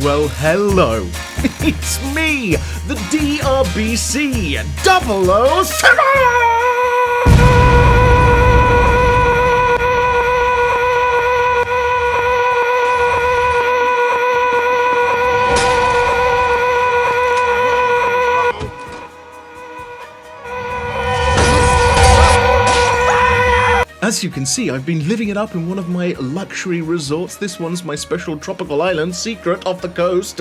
Well, hello. It's me, the DRBC 007! As you can see, I've been living it up in one of my luxury resorts. This one's my special tropical island, secret off the coast,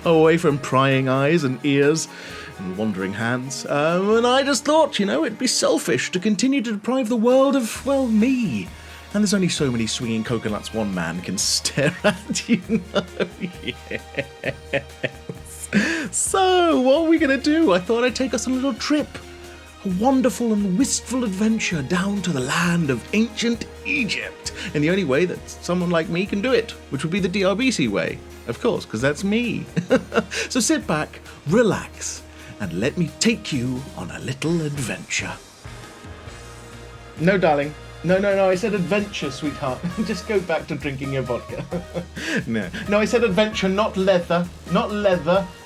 away from prying eyes and ears and wandering hands. And I just thought, it'd be selfish to continue to deprive the world of, well, me. And there's only so many swinging coconuts one man can stare at, Yes. So, what are we going to do? I thought I'd take us on a little trip. A wonderful and wistful adventure down to the land of ancient Egypt, in the only way that someone like me can do it, which would be the DRBC way, of course, because that's me. So sit back, relax, and let me take you on a little adventure. No, darling. No, I said adventure, sweetheart. Just go back to drinking your vodka. No, I said adventure, not leather,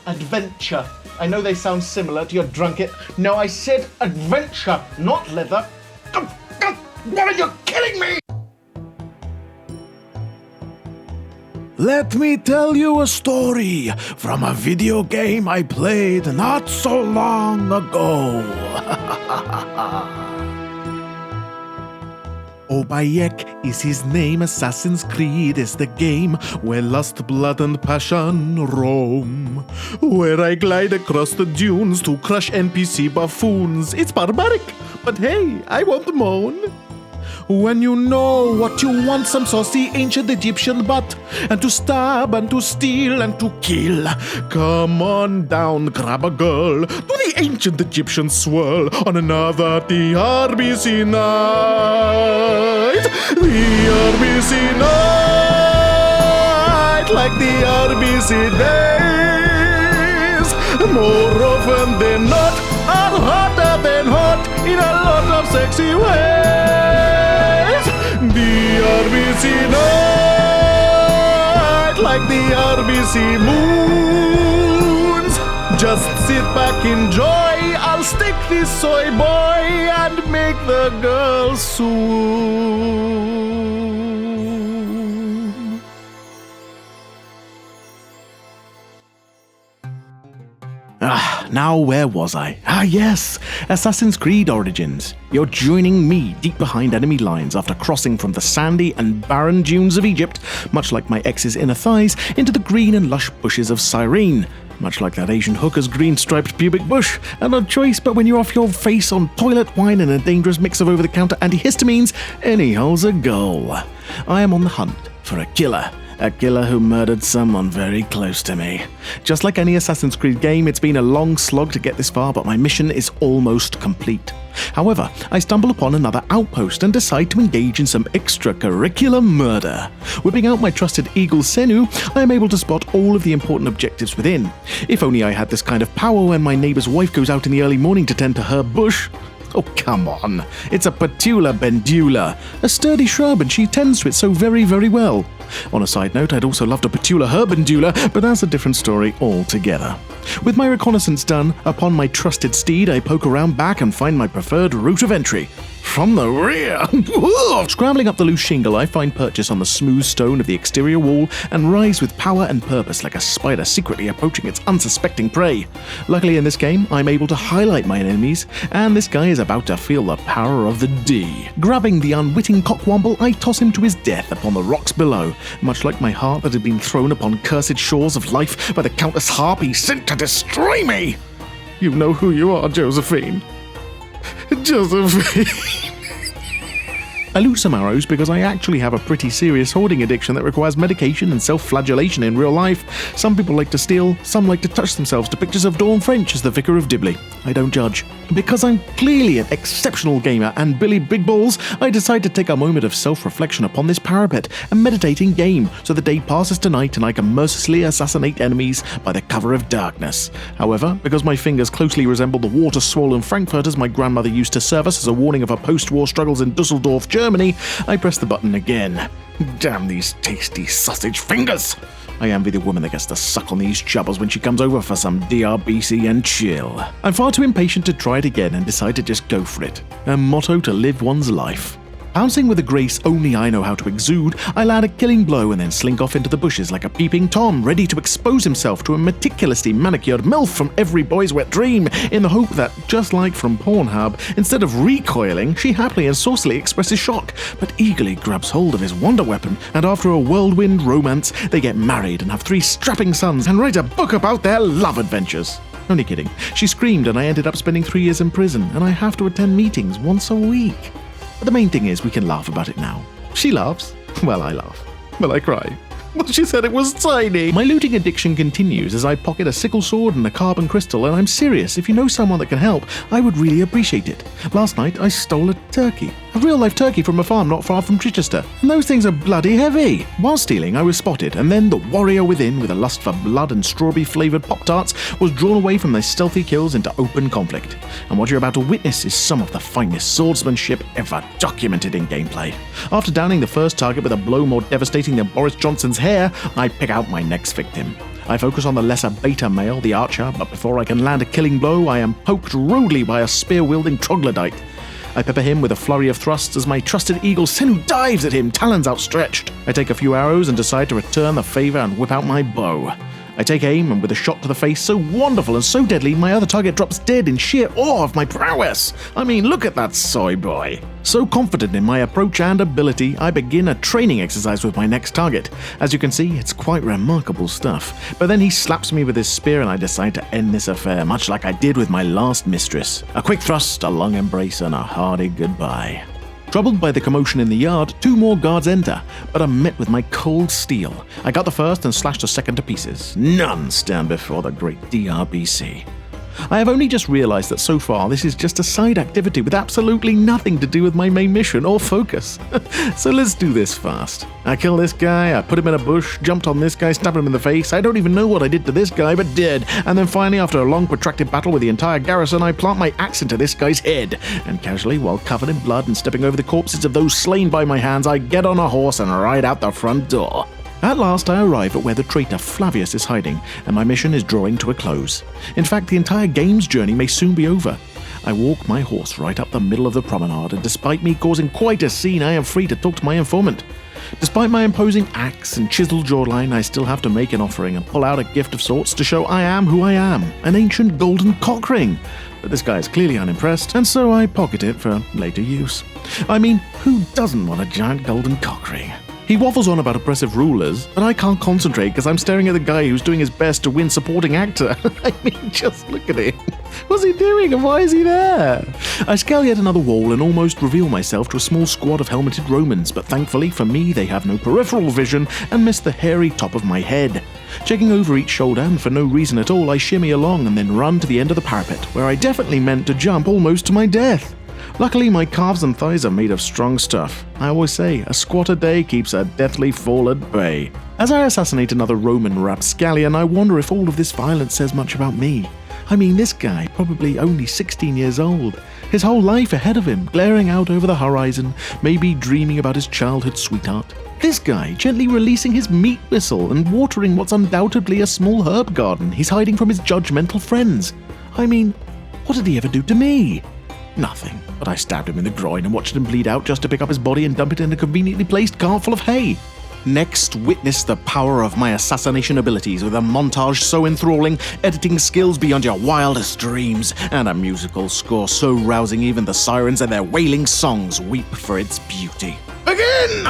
adventure. I know they sound similar to your drunket. No, I said adventure, not leather. What are you kidding me? Let me tell you a story from a video game I played not so long ago. Obayek is his name, Assassin's Creed is the game where lust, blood and passion roam, where I glide across the dunes to crush NPC buffoons. It's barbaric, but hey, I won't moan. When you know what you want, some saucy ancient Egyptian butt, and to stab and to steal and to kill, come on down, grab a girl, do the ancient Egyptian swirl on another DRBC night. DRBC night, like DRBC days, more often than not, are hotter than hot in a lot of sexy ways. DRBC night, like the RBC moons. Just sit back, enjoy. I'll stick this soy boy and make the girl swoon. Now where was I? Yes, Assassin's Creed Origins. You're joining me deep behind enemy lines after crossing from the sandy and barren dunes of Egypt, much like my ex's inner thighs, into the green and lush bushes of Cyrene. Much like that Asian hooker's green-striped pubic bush. An odd choice, but when you're off your face on toilet wine and a dangerous mix of over-the-counter antihistamines, any hole's a goal. I am on the hunt for a killer. A killer who murdered someone very close to me. Just like any Assassin's Creed game, it's been a long slog to get this far, but my mission is almost complete. However, I stumble upon another outpost and decide to engage in some extracurricular murder. Whipping out my trusted Eagle Senu, I am able to spot all of the important objectives within. If only I had this kind of power when my neighbor's wife goes out in the early morning to tend to her bush. Oh, come on. It's a Petula bendula, a sturdy shrub, and she tends to it so very, very well. On a side note, I'd also love to Petula herbendula, but that's a different story altogether. With my reconnaissance done, upon my trusted steed, I poke around back and find my preferred route of entry. From the rear! Scrambling up the loose shingle, I find purchase on the smooth stone of the exterior wall and rise with power and purpose like a spider secretly approaching its unsuspecting prey. Luckily in this game, I'm able to highlight my enemies, and this guy is about to feel the power of the D. Grabbing the unwitting cockwomble, I toss him to his death upon the rocks below, much like my heart that had been thrown upon cursed shores of life by the Countess Harpy sent to destroy me! You know who you are, Josephine. Josephine. I loot some arrows because I actually have a pretty serious hoarding addiction that requires medication and self-flagellation in real life. Some people like to steal, some like to touch themselves to pictures of Dawn French as the Vicar of Dibley. I don't judge. Because I'm clearly an exceptional gamer and Billy Big Balls, I decide to take a moment of self-reflection upon this parapet and meditate in game so the day passes tonight and I can mercilessly assassinate enemies by the cover of darkness. However, because my fingers closely resemble the water-swollen frankfurters my grandmother used to serve us as a warning of her post-war struggles in Dusseldorf, Germany, Germany, I press the button again. Damn these tasty sausage fingers! I envy the woman that gets to suck on these chubbers when she comes over for some DRBC and chill. I'm far too impatient to try it again and decide to just go for it. A motto to live one's life. Pouncing with a grace only I know how to exude, I land a killing blow and then slink off into the bushes like a peeping Tom, ready to expose himself to a meticulously manicured MILF from every boy's wet dream, in the hope that, just like from Pornhub, instead of recoiling, she happily and saucily expresses shock, but eagerly grabs hold of his wonder weapon, and after a whirlwind romance, they get married and have 3 strapping sons and write a book about their love adventures. Only kidding. She screamed and I ended up spending 3 years in prison, and I have to attend meetings once a week. But the main thing is we can laugh about it now. She laughs. Well, I laugh. Well, I cry. Well, she said it was tiny. My looting addiction continues as I pocket a sickle sword and a carbon crystal, and I'm serious. If you know someone that can help, I would really appreciate it. Last night, I stole a turkey. A real-life turkey from a farm not far from Chichester. And those things are bloody heavy. While stealing, I was spotted, and then the warrior within, with a lust for blood and strawberry-flavored Pop-Tarts, was drawn away from their stealthy kills into open conflict. And what you're about to witness is some of the finest swordsmanship ever documented in gameplay. After downing the first target with a blow more devastating than Boris Johnson's hair, I pick out my next victim. I focus on the lesser beta male, the archer, but before I can land a killing blow, I am poked rudely by a spear-wielding troglodyte. I pepper him with a flurry of thrusts as my trusted eagle Senu dives at him, talons outstretched. I take a few arrows and decide to return the favor and whip out my bow. I take aim, and with a shot to the face so wonderful and so deadly, my other target drops dead in sheer awe of my prowess. I mean, look at that soy boy. So confident in my approach and ability, I begin a training exercise with my next target. As you can see, it's quite remarkable stuff. But then he slaps me with his spear and I decide to end this affair, much like I did with my last mistress. A quick thrust, a long embrace, and a hearty goodbye. Troubled by the commotion in the yard, 2 more guards enter, but I'm met with my cold steel. I got the first and slashed the second to pieces. None stand before the great DRBC. I have only just realized that so far this is just a side activity with absolutely nothing to do with my main mission or focus. So let's do this fast. I kill this guy, I put him in a bush, jumped on this guy, stabbed him in the face. I don't even know what I did to this guy, but did. And then finally, after a long protracted battle with the entire garrison, I plant my axe into this guy's head. And casually, while covered in blood and stepping over the corpses of those slain by my hands, I get on a horse and ride out the front door. At last, I arrive at where the traitor Flavius is hiding, and my mission is drawing to a close. In fact, the entire game's journey may soon be over. I walk my horse right up the middle of the promenade, and despite me causing quite a scene, I am free to talk to my informant. Despite my imposing axe and chiseled jawline, I still have to make an offering and pull out a gift of sorts to show I am who I am, an ancient golden cock ring. But this guy is clearly unimpressed, and so I pocket it for later use. I mean, who doesn't want a giant golden cock ring? He waffles on about oppressive rulers, but I can't concentrate because I'm staring at the guy who's doing his best to win supporting actor. I mean, just look at him. What's he doing and why is he there? I scale yet another wall and almost reveal myself to a small squad of helmeted Romans, but thankfully for me they have no peripheral vision and miss the hairy top of my head. Checking over each shoulder, and for no reason at all, I shimmy along and then run to the end of the parapet, where I definitely meant to jump almost to my death. Luckily, my calves and thighs are made of strong stuff. I always say, a squat a day keeps a deathly fall at bay. As I assassinate another Roman rapscallion, I wonder if all of this violence says much about me. I mean, this guy, probably only 16 years old. His whole life ahead of him, glaring out over the horizon, maybe dreaming about his childhood sweetheart. This guy, gently releasing his meat whistle and watering what's undoubtedly a small herb garden he's hiding from his judgmental friends. I mean, what did he ever do to me? Nothing, but I stabbed him in the groin and watched him bleed out just to pick up his body and dump it in a conveniently placed cart full of hay. Next, witness the power of my assassination abilities with a montage so enthralling, editing skills beyond your wildest dreams, and a musical score so rousing even the sirens and their wailing songs weep for its beauty. Begin!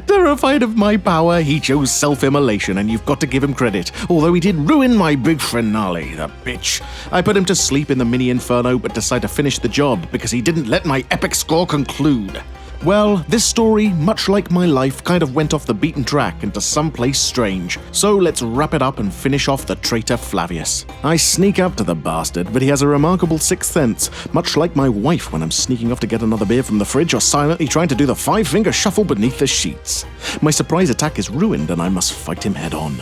Terrified of my power, he chose self-immolation, and you've got to give him credit. Although he did ruin my big finale, the bitch. I put him to sleep in the mini inferno, but decided to finish the job because he didn't let my epic score conclude. Well, this story, much like my life, kind of went off the beaten track into someplace strange. So let's wrap it up and finish off the traitor Flavius. I sneak up to the bastard, but he has a remarkable sixth sense, much like my wife when I'm sneaking off to get another beer from the fridge or silently trying to do the five-finger shuffle beneath the sheets. My surprise attack is ruined and I must fight him head on.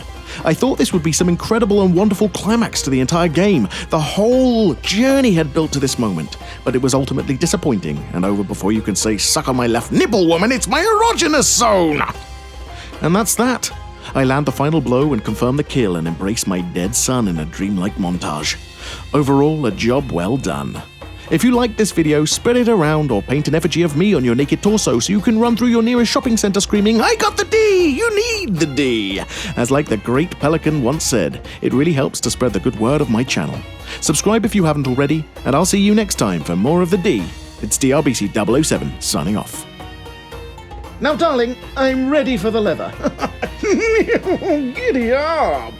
I thought this would be some incredible and wonderful climax to the entire game. The whole journey had built to this moment, but it was ultimately disappointing and over before you can say, "Suck on my left nipple, woman, it's my erogenous zone!" And that's that. I land the final blow and confirm the kill and embrace my dead son in a dreamlike montage. Overall, a job well done. If you liked this video, spread it around or paint an effigy of me on your naked torso so you can run through your nearest shopping center screaming, "I got the D! You need the D!" As like the great Pelican once said, it really helps to spread the good word of my channel. Subscribe if you haven't already, and I'll see you next time for more of the D. It's DRBC 007 signing off. Now darling, I'm ready for the leather. Giddy up!